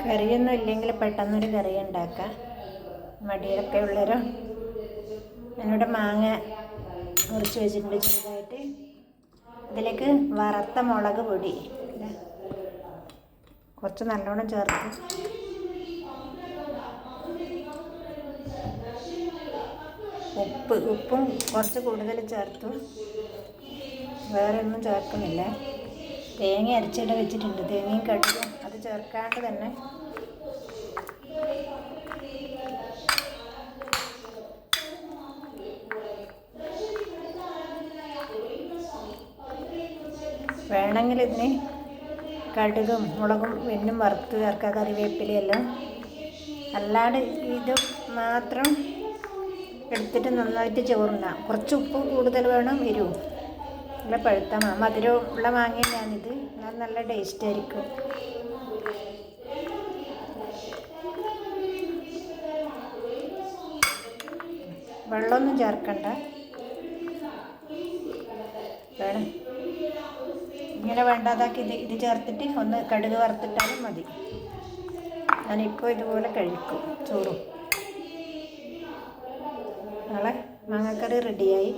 കറിയൊന്നും ഇല്ലെങ്കിൽ പെട്ടെന്നൊരു കറി ഉണ്ടാക്കാം. മടിയൊക്കെ ഉള്ളവരോ. ഞാനിവിടെ മാങ്ങ മുറിച്ച് വെച്ചിട്ടുണ്ട് ചെറുതായിട്ട്. ഇതിലേക്ക് വറുത്ത മുളക് പൊടി കുറച്ച് നല്ലോണം ചേർത്ത് ഉപ്പും കുറച്ച് കൂടുതൽ ചേർത്തു. വേറെ ഒന്നും ചേർക്കുന്നില്ല. തേങ്ങ അരച്ചിട്ട് വെച്ചിട്ടുണ്ട്. തേങ്ങയും കടുകും അത് ചേർക്കാണ്ട് തന്നെ വേണമെങ്കിൽ ഇതിന് കടുകും മുളകും പിന്നും വറുത്ത് ചേർക്കുക, കറിവേപ്പിലയെല്ലാം. അല്ലാണ്ട് ഇത് മാത്രം എടുത്തിട്ട് നന്നായിട്ട് ചോറുണ്ടാകും. കുറച്ച് ഉപ്പ് കൂടുതൽ വേണം, എരിവും. നല്ല പഴുത്ത മധുരം ഉള്ള മാങ്ങ തന്നെയാണിത്. എന്നാൽ നല്ല ടേസ്റ്റ് ആയിരിക്കും. വെള്ളമൊന്നും ചേർക്കണ്ട. വേണം ഇങ്ങനെ വേണ്ടാതാക്കി ഇത് ചേർത്തിട്ട് ഒന്ന് കടുക് വറുത്തിട്ടാലും മതി. ഞാനിപ്പോൾ ഇതുപോലെ കഴിക്കും ചോറും. നാളെ മാങ്ങക്കറി റെഡിയായി.